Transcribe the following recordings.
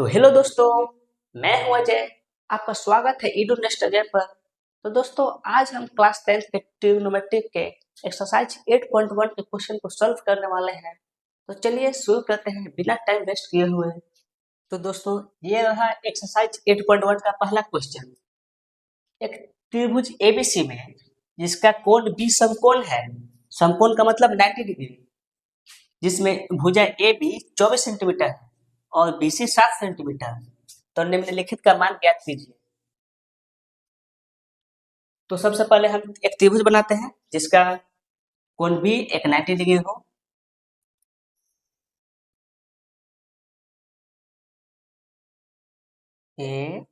तो हेलो दोस्तों, मैं हूं अजय। आपका स्वागत है ईडू नेस्ट अजय पर। तो दोस्तों, आज हम क्लास 10th के ट्रिग्नोमेट्री के एक्सरसाइज 8.1 के क्वेश्चन को सॉल्व करने वाले हैं। तो चलिए शुरू करते हैं बिना टाइम वेस्ट किए हुए। तो दोस्तों, ये रहा एक्सरसाइज 8.1 का पहला क्वेश्चन। एक त्रिभुज एबीसी में जिसका कोण बी समकोण है, समकोण का मतलब 90 डिग्री, जिसमें भुजा ए बी 24 सेंटीमीटर है और बीसी 7 सेंटीमीटर, तो निम्नलिखित का मान ज्ञात कीजिए। तो सबसे पहले हम एक त्रिभुज बनाते हैं जिसका कोण बी एक 90 डिग्री हो। ए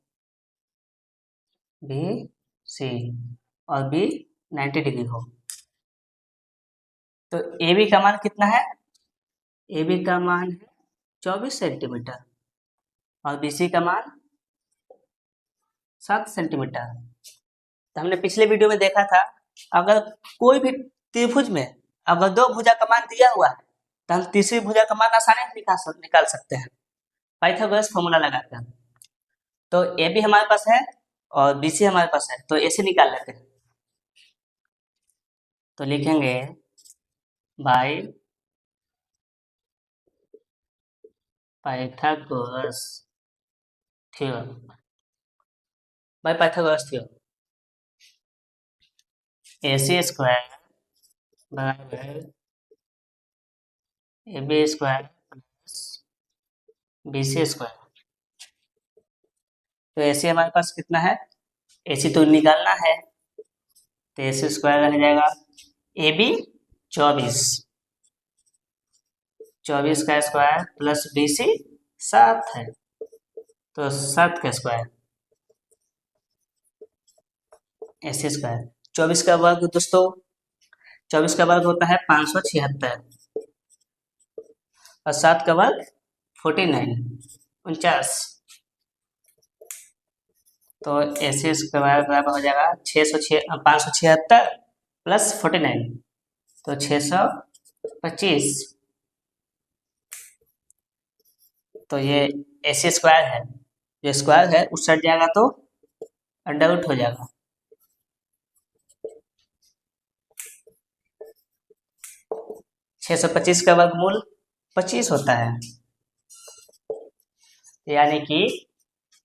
बी सी और बी 90 डिग्री हो। तो ए बी का मान कितना है? ए बी का मान है 24 सेंटीमीटर और बी सी का मान 7 सेंटीमीटर। तो हमने पिछले वीडियो में देखा था, अगर कोई भी त्रिभुज में अगर दो भुजा का मान दिया हुआ है तो हम तीसरी भुजा का मान आसानी से निकाल सकते हैं पाइथागोरस फॉर्मूला लगाकर। तो ए बी हमारे पास है और बी सी हमारे पास है, तो ऐसे निकाल लेते हैं। तो लिखेंगे by Pythagoras theorem, by Pythagoras theorem A C square बराबर A B square plus B C square. तो ऐसे हमारे पास कितना है? ऐसे तो निकालना है, तो ऐसे स्क्वायर रह जाएगा ए बी 24 का स्क्वायर प्लस बी सी 7 है, तो 7 का स्क्वायर ऐसे स्क्वायर। 24 का वर्ग दोस्तों, 24 का वर्ग होता है 576 और 7 का वर्ग 49 तो ऐसे स्क्वायर बराबर हो जाएगा 576 प्लस 49, तो 625। तो ये ऐसे स्क्वायर है, जो स्क्वायर है उस साइड जाएगा तो अंडर रूट हो जाएगा। छह सौ 25 का वर्गमूल 25 होता है, यानी कि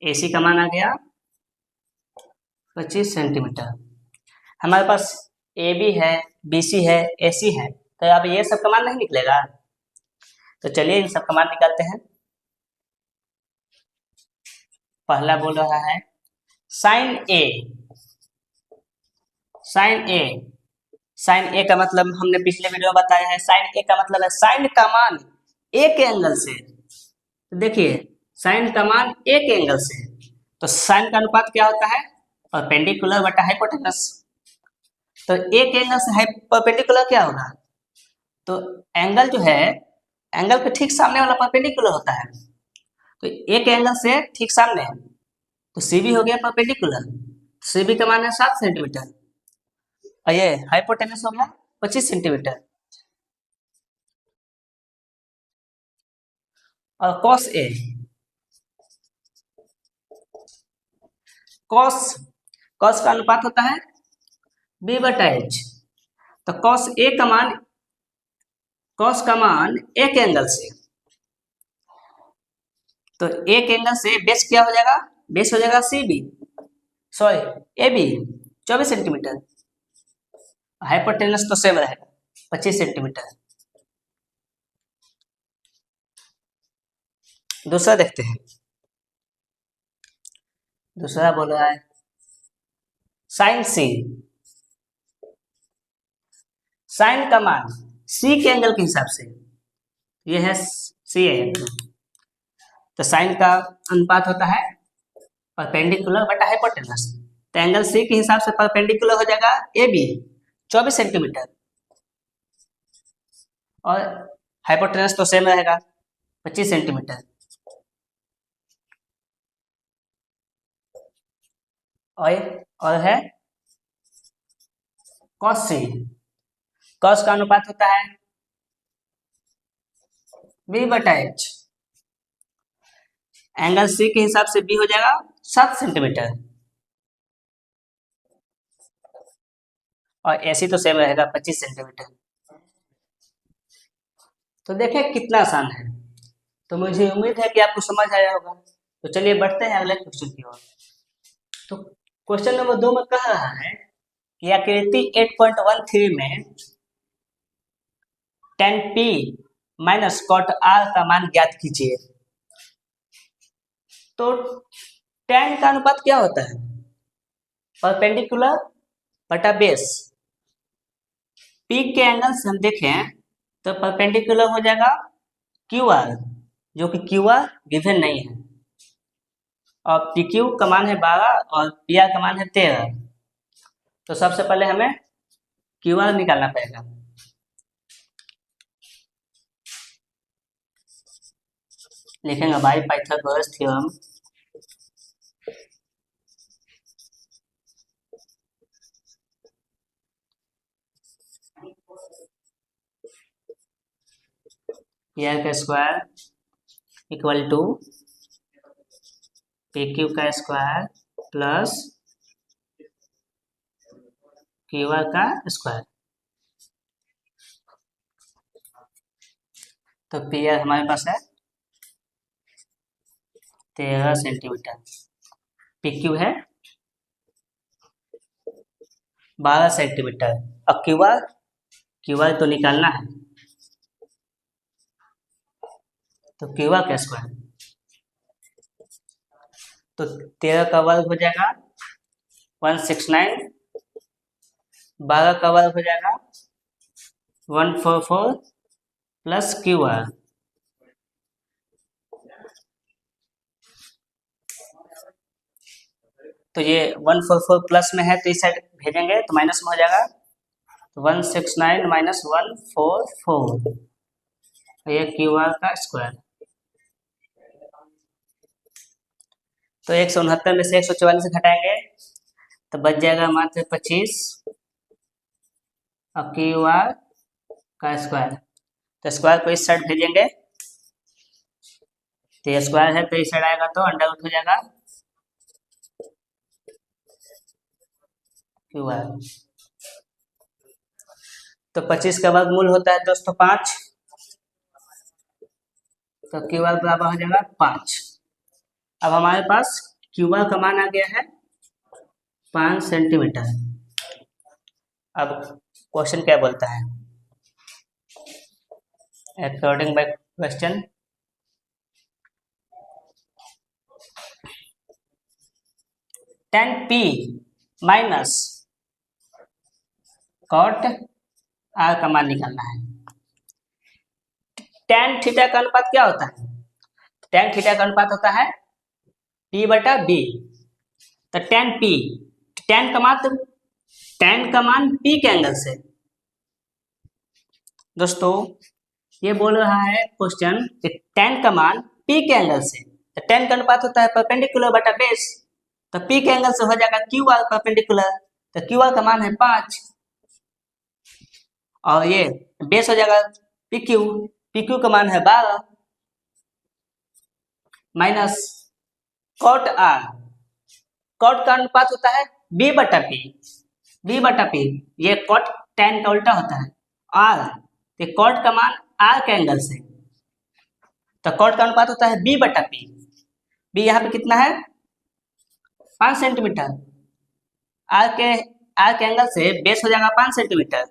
AC का मान आ गया 25 सेंटीमीटर। हमारे पास AB है, BC है, AC है, तो अब ये सब का मान नहीं निकलेगा। तो चलिए इन सब का मान निकालते हैं। पहला बोल रहा है साइन ए। साइन ए का मतलब हमने पिछले वीडियो में बताया है। साइन ए का मतलब है साइन का मान एक एंगल से। तो देखिए, साइन का मान एक एंगल से, तो साइन का अनुपात क्या होता है? परपेंडिकुलर बटा हाइपोटेनस। तो एक एंगल से परपेंडिकुलर क्या होगा? तो एंगल जो है, एंगल के ठीक सामने वाला परपेंडिकुलर होता है। तो एक एंगल से ठीक सामने, तो सी बी हो गया परपेंडिकुलर। सी बी का मान है 7 सेंटीमीटर और ये हाइपोटेनस हो गया 25 सेंटीमीटर। और कॉस ए, कॉस का अनुपात होता है बी बटा एच। तो कॉस का मान एक एंगल से, तो एक एंगल से बेस क्या हो जाएगा? बेस हो जाएगा C B, sorry A B 24 centimetre. Hypotenuse तो सेम रहेगा 25 सेंटीमीटर। दूसरा देखते हैं। दूसरा बोल रहा है साइन सी। साइन का मान सी के एंगल के हिसाब से, ये है सी एंगल, तो साइन का अनुपात होता है परपेंडिकुलर बटा हाइपोटेनस। तो एंगल सी के हिसाब से परपेंडिकुलर हो जाएगा ए बी 24 सेंटीमीटर और हाइपोटेनस तो सेम रहेगा 25 सेंटीमीटर। और है कॉस सी। कॉस का अनुपात होता है बी बटा एच। एंगल सी के हिसाब से बी हो जाएगा 7 सेंटीमीटर और एसी तो सेम रहेगा 25 सेंटीमीटर। तो देखें कितना आसान है। तो मुझे उम्मीद है कि आपको समझ आया होगा। तो चलिए बढ़ते हैं अगले क्वेश्चन की ओर। तो क्वेश्चन नंबर 2 में कह रहा है कि आकृति 8.13 में tan P minus cot R का मान ज्ञात कीजिए। तो tan का अनुपात क्या होता है? परपेंडिकुलर बटा बेस। P के एंगल से हम देखें तो परपेंडिकुलर हो जाएगा QR, जो कि QR गिवन नहीं है, और PQ का मान है 12 और PR का मान है 13। तो सबसे पहले हमें QR निकालना पड़ेगा। लिखेंगे बाई पाइथागोरस थ्योरम PR का स्क्वायर इक्वल टू PQ का स्क्वायर प्लस QR का स्क्वायर। तो PR हमारे पास है 13 सेंटीमीटर, PQ है 12 सेंटीमीटर, अब QR तो निकालना है। तो QR का स्क्वायर तो 13 का वर्ग हो जाएगा 169, 12 का वर्ग हो जाएगा 144 प्लस QR। तो ये 144 प्लस में है तो इस साइड भेजेंगे तो माइनस में हो जाएगा। तो 169 माइनस 144, ये QR का स्क्वायर। तो 169 में से 144 घटाएंगे तो बच जाएगा मात्र 25 और QR का स्क्वायर। तो स्क्वायर को इस साइड भेजेंगे तो ये स्क्वायर है तो इस साइड आएगा तो अंडर रूट हो जाएगा QR। तो 25 का वर्गमूल होता है दोस्तों 5, तो QR बराबर हो जाएगा 5। अब हमारे पास QR का मान आ गया है 5 सेंटीमीटर। अब क्वेश्चन क्या बोलता है? According by question tan P minus cot R का मान निकालना है। tan थीटा का अनुपात क्या होता है? tan थीटा का अनुपात होता है P बटा B। तो tan P, tan का मान P के एंगल से। दोस्तों ये बोल रहा है क्वेश्चन कि tan का मान P के एंगल से, तो tan का अनुपात होता है परपेंडिकुलर बटा बेस। तो P के एंगल से हो जाएगा QR परपेंडिकुलर, तो QR का मान है 5 और ये बेस हो जाएगा PQ का मान है 12 माइनस cot R। cot का अनुपात होता है B बटा P। ये cot tan का उल्टा होता है R, तो cot का मान R के एंगल से, तो cot का अनुपात होता है B बटा P। B यहाँ पे कितना है 5 सेंटीमीटर। R के एंगल से बेस हो जाएगा 5 सेंटीमीटर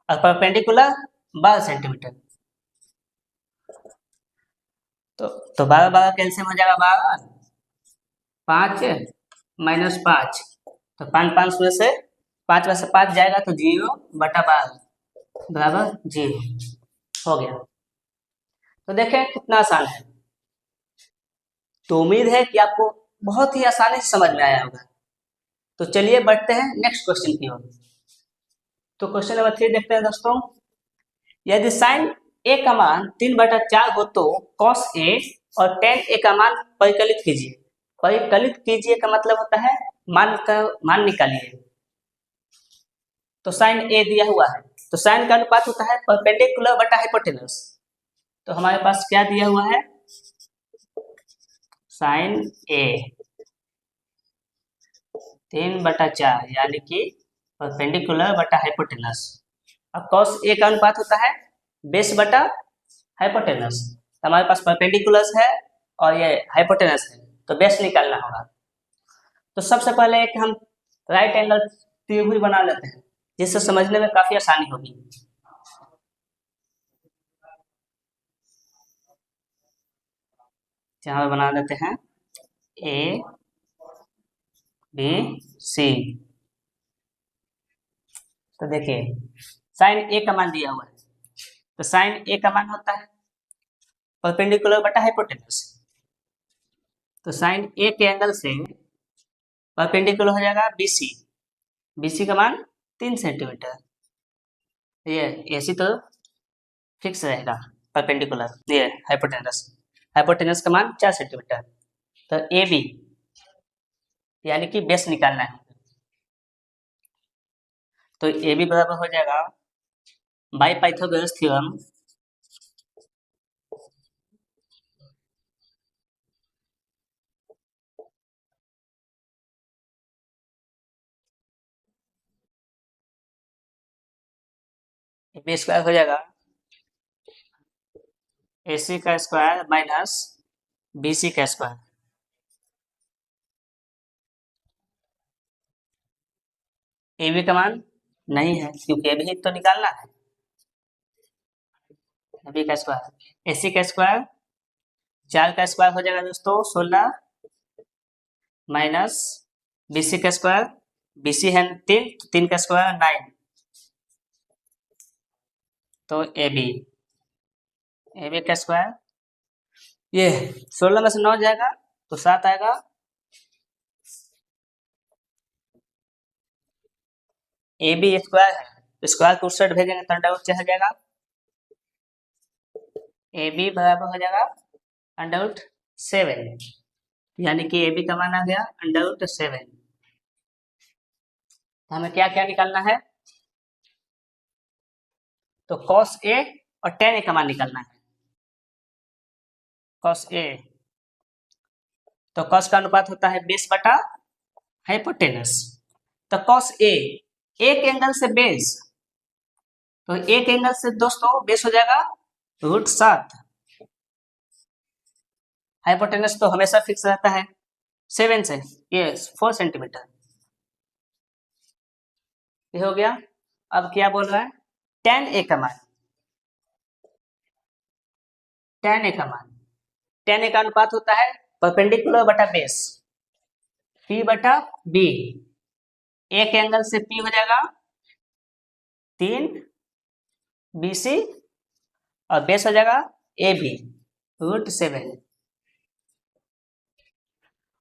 और परपेंडिकुलर 12 सेंटीमीटर। तो 12 कैल्सियम हो जाएगा 12, 5 माइनस 5, तो 5 में से 5 में से 5 जाएगा तो 0 बटा 12 बराबर 0 हो गया। तो देखें कितना आसान है। तो उम्मीद है कि आपको बहुत ही आसानी से समझ में आया होगा। तो चलिए बढ़ते हैं नेक्स्ट क्वेश्चन की ओर। तो क्वेश्चन नंबर 3 देखते हैं दोस्तों। यदि साइन A का मान 3/4 हो तो cos A और tan A का मान परिकलित कीजिए। परिकलित कीजिए का मतलब होता है मान निकालिए। तो साइन A दिया हुआ है तो साइन का अनुपात होता है परपेंडिकुलर बटा हाइपोटेनस। तो हमारे पास क्या दिया हुआ है साइन ए 3/4 यानी कि परपेंडिकुलर बटा हाइपोटेनस। अब कॉस ए का अनुपात होता है बेस बटा हाइपोटेनस। हमारे पास परपेंडिकुलस है और ये हाइपोटेनस है, तो बेस निकालना होगा। तो सबसे पहले एक हम राइट एंगल त्रिभुज बना लेते हैं, जिससे समझने में काफी आसानी होगी। यहाँ बना लेते हैं ए बी सी। तो देखिए साइन ए का मान दिया हुआ है, तो साइन ए का मान होता है परपेंडिकुलर बटा हाइपोटेनस। तो साइन ए के एंगल से परपेंडिकुलर हो जाएगा बीसी। बीसी का मान 3 सेंटीमीटर। ये ऐसी तो फिक्स रहेगा परपेंडिकुलर, ये हाइपोटेनस। हाइपोटेनस का मान 4 सेंटीमीटर। तो ए बी यानी कि बेस निकालना है, तो ए बी बराबर हो जाएगा by Pythagoras theorem B square हो जाएगा ए सी का स्क्वायर माइनस बी सी का स्क्वायर। ए बी का मान नहीं है क्योंकि ए बी तो निकालना है। ए बी का स्क्वायर ए सी का स्क्वायर 4 का स्क्वायर हो जाएगा दोस्तों 16 माइनस बी सी का स्क्वायर, बी सी है 3, 3 का स्क्वायर 9। तो ए बी का स्क्वायर ये 16 में से 9 जाएगा तो 7 आएगा। ए बी स्क्वायर है, स्क्वायर को उस साइड भेजेंगे तो अंडर रूट चला जाएगा। ए बी बराबर हो जाएगा अंडर रूट 7, यानी कि ए बी का मान आ गया अंडर रूट 7। तो हमें क्या क्या निकालना है, तो cos ए और tan ए का मान निकालना है। cos ए तो cos का अनुपात होता है बेस बटा हाइपोटेनस। तो cos ए एक एंगल से बेस, तो एक एंगल से दोस्तों बेस हो जाएगा √7। हाइपोटेनस तो हमेशा फिक्स रहता है 7 से, ये 4 सेंटीमीटर। ये हो गया। अब क्या बोल रहा है, tan ए का मान। tan ए का मान, tan ए का अनुपात होता है परपेंडिकुलर बटा बेस p बटा b। एक एंगल से p हो जाएगा 3 BC और बेस हो जाएगा AB √7।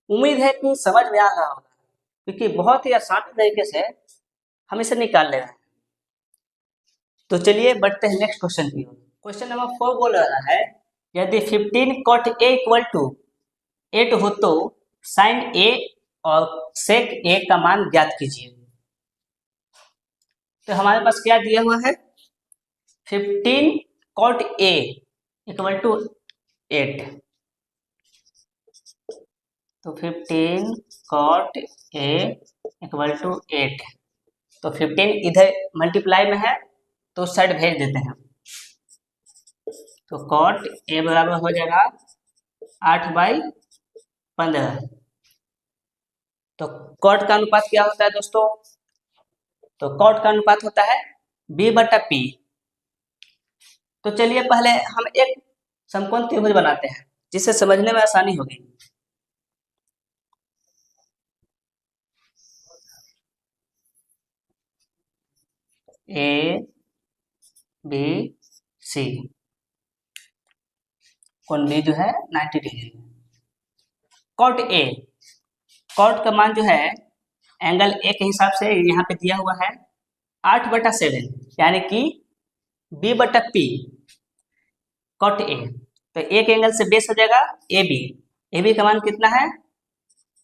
उम्मीद है कि समझ में आ रहा होगा, क्योंकि बहुत ही आसान तरीके से हम इसे निकाल ले रहे हैं। तो चलिए बढ़ते हैं नेक्स्ट क्वेश्चन की ओर। क्वेश्चन नंबर 4 बोल रहा है, यदि 15 cot A = 8 हो तो sin A और sec A का मान ज्ञात कीजिए। तो हमारे पास क्या दिया हुआ है, 15 cot A = 8। तो 15 cot A = 8। तो 15 इधर मल्टीप्लाई में है तो साइड भेज देते हैं। तो cot A बराबर हो जाएगा 8/15। तो cot का अनुपात क्या होता है दोस्तों, तो cot का अनुपात होता है b बटा p। तो चलिए पहले हम एक समकोण त्रिभुज बनाते हैं, जिससे समझने में आसानी होगी। A B C, कोण B जो है 90 डिग्री। cot A, cot का मान जो है एंगल A के हिसाब से यहाँ पे दिया हुआ है 8/7, यानी कि b बटा p cot A। तो एक एंगल से बेस हो जाएगा AB। AB का मान कितना है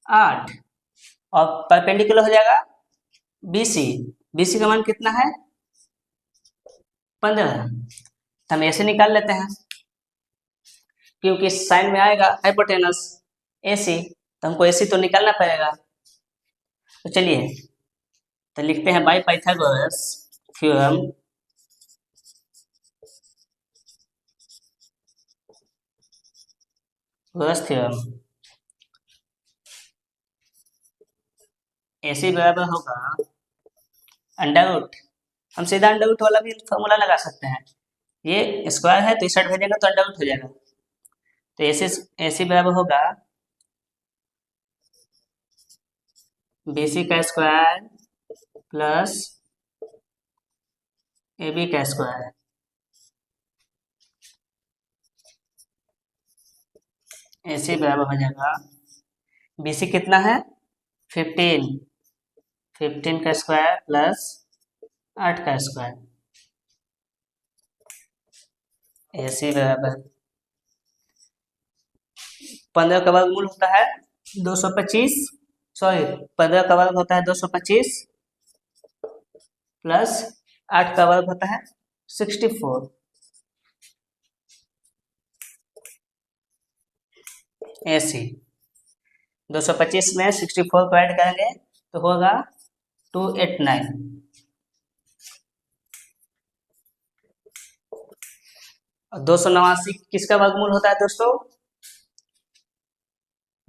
8 और परपेंडिकुलर हो जाएगा BC। BC का मान कितना है 15। तो हम ऐसे निकाल लेते हैं, क्योंकि साइन में आएगा हाइपोटेनस AC, तो हमको AC तो निकालना पड़ेगा। तो चलिए, तो लिखते हैं bye Pythagoras theorem theorem AC बराबर होगा अंडर रूट, हम सीधा अंडर रूट वाला भी फॉर्मूला लगा सकते हैं। ये स्क्वायर है तो इस साइड भेजेंगे तो अंडर रूट हो जाएगा। तो AC बराबर होगा BC का स्क्वायर प्लस AB का स्क्वायर। AC बराबर हो जाएगा BC कितना है 15, 15 का स्क्वायर प्लस 8 का स्क्वायर। AC बराबर 15 का वर्गमूल होता है 225, सॉरी 15 का वर्ग होता है 225 प्लस 8 का वर्ग होता है 64। AC 225 में 64 को ऐड करेंगे तो होगा 289। और 289 किसका वर्गमूल होता है दोस्तों,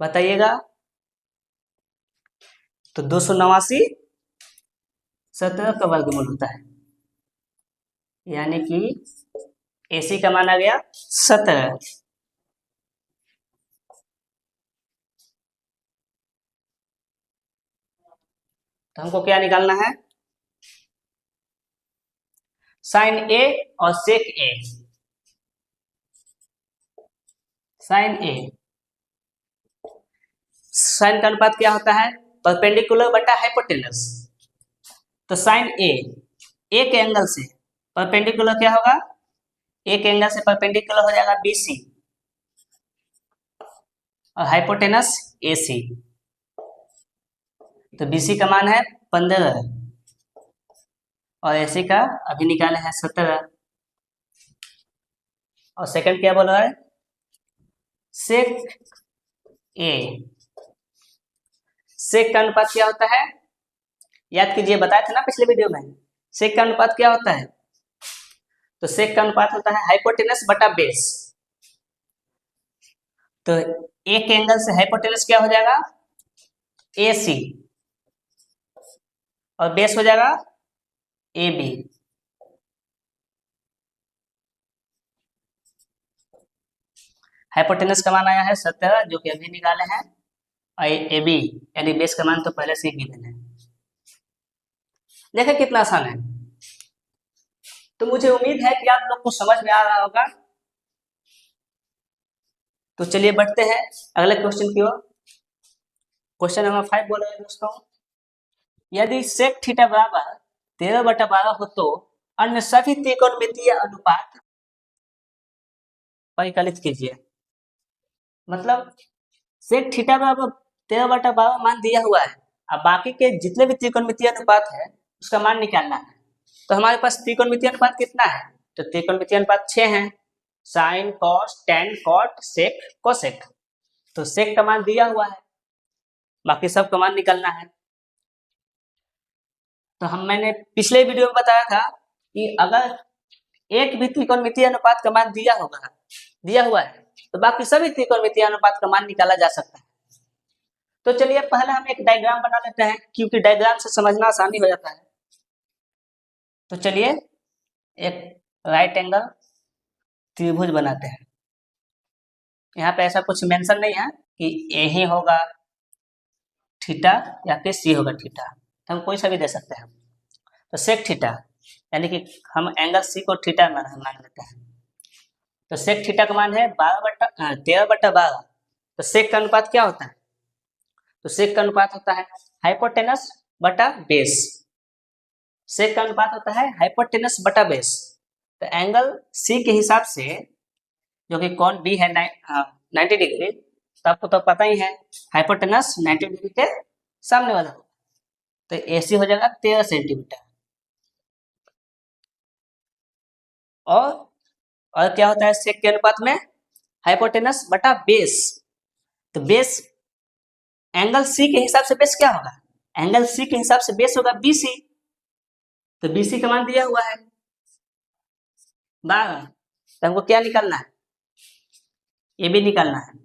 बताइएगा। तो 289 17 का वर्गमूल होता है, यानी कि AC का मान आ गया 17। तो हमको क्या निकालना है, साइन A और सेक A। साइन A, साइन का अनुपात क्या होता है, परपेंडिकुलर बटा हाइपोटेनस। तो साइन A एक एंगल से परपेंडिकुलर क्या होगा, एक एंगल से परपेंडिकुलर हो जाएगा BC और हाइपोटेनस AC। तो BC का मान है 15 और AC का अभी निकाले हैं 17। और सेकंड क्या बोला है, सेक A। सेक का अनुपात क्या होता है, याद कीजिए, बताया था ना पिछले वीडियो में। सेक का अनुपात क्या होता है, तो सेक का अनुपात होता है हाइपोटेनस बटा बेस। तो एक एंगल से हाइपोटेनस क्या हो जाएगा AC और बेस हो जाएगा AB। हाइपोटेनस का मान आया है 17 जो कि अभी निकाले हैं, और AB यानी बेस का मान तो पहले से ही गिवन है। देखें कितना आसान है। तो मुझे उम्मीद है कि आप लोग को समझ में आ रहा होगा। तो चलिए बढ़ते हैं अगले क्वेश्चन की ओर। क्वेश्चन नंबर 5 बोल रहे हैं दोस्तों, यदि सेक थीटा बराबर 13/12 हो तो अन्य सभी त्रिकोणमितीय अनुपात परिकलित कीजिए। मतलब सेक थीटा बराबर 13/12 मान दिया हुआ है, अब बाकी के जितने भी त्रिकोणमितीय अनुपात है उसका मान निकालना है। तो हमारे पास त्रिकोणमितीय अनुपात कितना है, तो त्रिकोणमितीय अनुपात 6 है, sine cos tan cot sec cosec. तो सेक का मान दिया हुआ है, बाकी सब का मान निकालना है। तो मैंने पिछले वीडियो में बताया था कि अगर एक भी त्रिकोणमितीय अनुपात का मान दिया हुआ है तो बाकी सभी त्रिकोणमितीय अनुपात का मान निकाला जा सकता है। तो चलिए पहले हम एक डायग्राम बना लेते हैं, क्योंकि डायग्राम से समझना आसानी हो जाता है। तो चलिए एक राइट एंगल त्रिभुज बनाते हैं। यहाँ पे ऐसा कुछ मेंशन नहीं है कि ए ही होगा थीटा या फिर सी होगा थीटा, तो हम कोई सा भी दे सकते हैं। तो सेक थीटा यानी कि हम एंगल सी को थीटा मान लेते हैं। तो सेक थीटा का मान है 13/12। तो सेक का अनुपात क्या होता है, तो सेक का अनुपात होता है हाइपोटेनस बटा बेस। सेक का अनुपात होता है हाइपोटेनस बटा बेस। तो एंगल सी के हिसाब से, जो कि कौन बी है 90 डिग्री, तो आपको तो पता ही है हाइपोटेनस 90 डिग्री के सामने वाला होगा। तो AC हो जाएगा 13 सेंटीमीटर। और क्या होता है सेक के अनुपात में, हाइपोटेनस बटा बेस। तो बेस एंगल सी के हिसाब से बेस क्या होगा, एंगल सी के हिसाब से बेस होगा बीसी। तो बीसी का मान दिया हुआ है 12, तो हमको क्या निकालना है, ए बी निकालना है।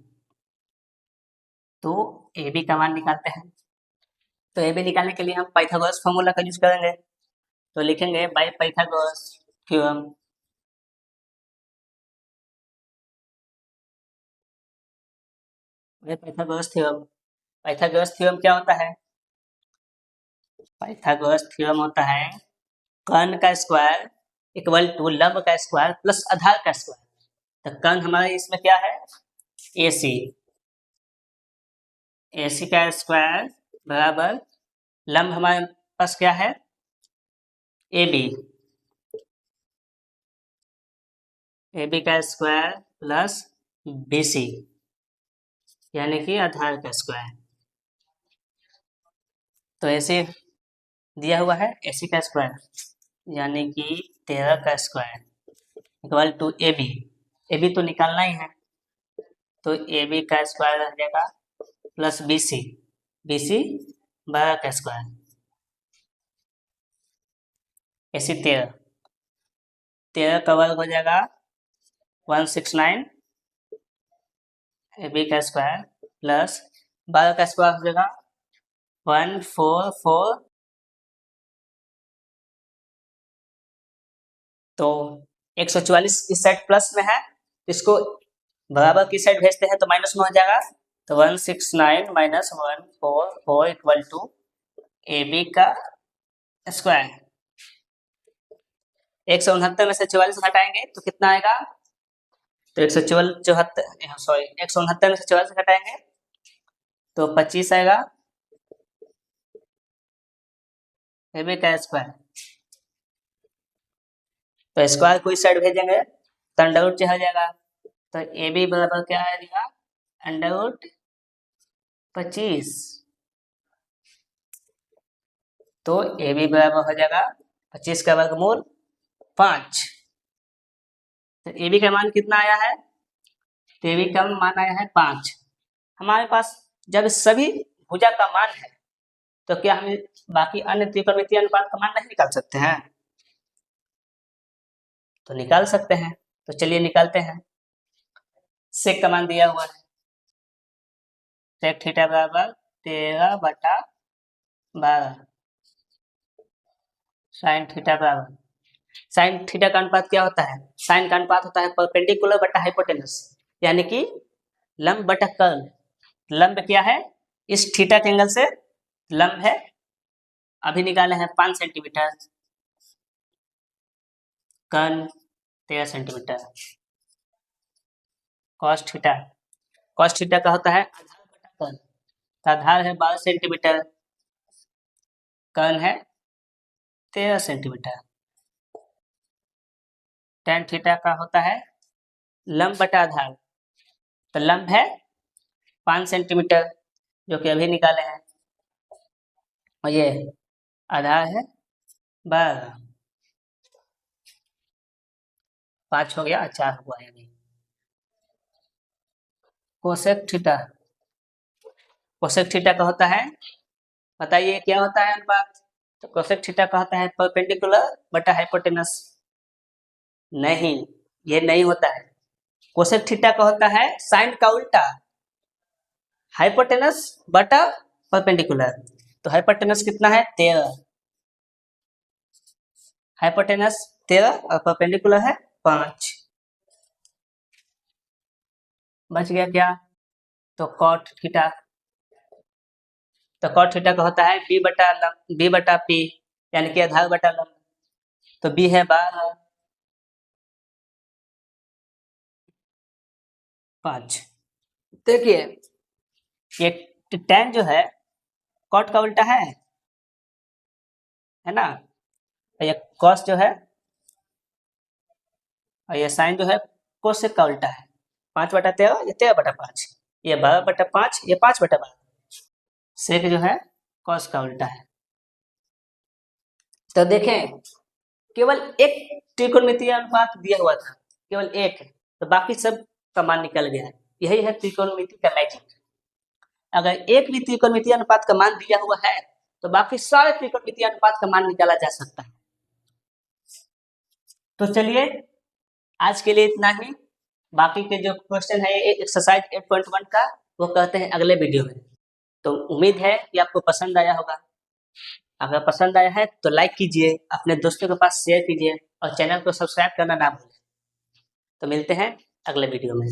तो ए बी का मान निकालते हैं। तो ए बी निकालने के लिए हम पाइथागोरस फॉर्मूला का यूज करेंगे। तो लिखेंगे by Pythagoras theorem. Pythagoras theorem, Pythagoras theorem क्या होता है, पाइथागोरस थ्योरम होता है कर्ण का स्क्वायर इक्वल टू लंब का स्क्वायर प्लस आधार का स्क्वायर। तो कर्ण हमारा इसमें क्या है, ए सी, ए सी का स्क्वायर बराबर लंब हमारे पास क्या है, ए बी, ए बी का स्क्वायर प्लस बी सी यानी कि आधार का स्क्वायर। तो ऐसे दिया हुआ है एसी का स्क्वायर यानी कि 13 का square equal to A B, A B तो निकालना ही है। तो ए बी का स्क्वायर रह जाएगा plus B C, B C 12 का स्क्वायर, ऐसी 13, 13 का वर्ग हो जाएगा 169 ए बी का स्क्वायर प्लस 12 का स्क्वायर हो जाएगा 144। तो 144 इस साइड प्लस में है, इसको बराबर की साइड भेजते हैं तो माइनस में हो जाएगा। तो 169 minus 144 equal to A B का स्क्वायर। 169 में से 44 घटाएंगे तो कितना आएगा, तो 169 सॉरी 169 में से 44 घटाएंगे तो 25 आएगा ए बी का स्क्वायर। तो स्क्वायर को इस साइड भेजेंगे तो अंडर रूट हो जाएगा। तो ए बी बराबर क्या आएगा, अंडर रूट 25। तो ए बी बराबर हो जाएगा 25 का वर्गमूल 5। तो ए बी का मान कितना आया है, तो ए बी का मान आया है 5। हमारे पास जब सभी भुजा का मान है तो क्या हम बाकी अन्य त्रिकोणमितीय अनुपात का मान नहीं निकाल सकते हैं, तो निकाल सकते हैं। तो चलिए निकालते हैं। सेक का मान दिया हुआ है, सेक थीटा बराबर 13/12, साइन थीटा बराबर, साइन थीटा का अनुपात क्या होता है, साइन का अनुपात होता है परपेंडिकुलर बटा हाइपोटेनस यानी कि लंब बटा कर्ण। लंब क्या है, इस थीटा के एंगल से लंब है, अभी निकाले हैं 5 सेंटीमीटर, कर्ण 13 centimetre. Cos theta, cos theta का होता है आधार बटा कर्ण, तो आधार है 12 सेंटीमीटर, कर्ण है 13 सेंटीमीटर। टेन थीटा का होता है लंब बटा आधार, तो लंब है 5 सेंटीमीटर जो कि अभी निकाले हैं, और ये आधार है 12, 5 हो गया 4 हुआ है अभी। कोसेक थीटा, कोसेक थीटा का होता है, बताइए क्या होता है अनुपात, तो कोसेक थीटा का होता है परपेंडिकुलर बटा हाइपोटेनस। नहीं, ये नहीं होता है। कोसेक थीटा का होता है साइन का उल्टा, हाइपोटेनस बटा परपेंडिकुलर। तो हाइपोटेनस कितना है 13, हाइपोटेनस 13 और परपेंडिकुलर है 5। बच गया क्या, तो कॉट थीटा, तो कॉट थीटा का होता है बी बटा पी यानी कि आधार बटा लंब। तो बी है 12, 5। देखिए ये tan जो है कॉट का उल्टा है ना, और ये कॉस जो है, और ये साइन जो है कोसेक का उल्टा है। 5/13, ये 13/5, ये 12/5, ये 5/12। सेक जो है कॉस का उल्टा है। तो देखें केवल एक त्रिकोणमितीय अनुपात दिया हुआ था, केवल एक है, तो बाकी सब का मान निकल गया है। यही है त्रिकोणमिति का मैजिक। अगर एक भी त्रिकोणमितीय अनुपात का मान दिया हुआ है तो बाकी सारे त्रिकोणमितीय अनुपात का मान निकाला जा सकता है। तो चलिए आज के लिए इतना ही। बाकी के जो क्वेश्चन है एक्सरसाइज 8.1 का वो कहते हैं अगले वीडियो में। तो उम्मीद है कि आपको पसंद आया होगा। अगर पसंद आया है तो लाइक कीजिए, अपने दोस्तों के पास शेयर कीजिए और चैनल को सब्सक्राइब करना ना भूलें। तो मिलते हैं अगले वीडियो में।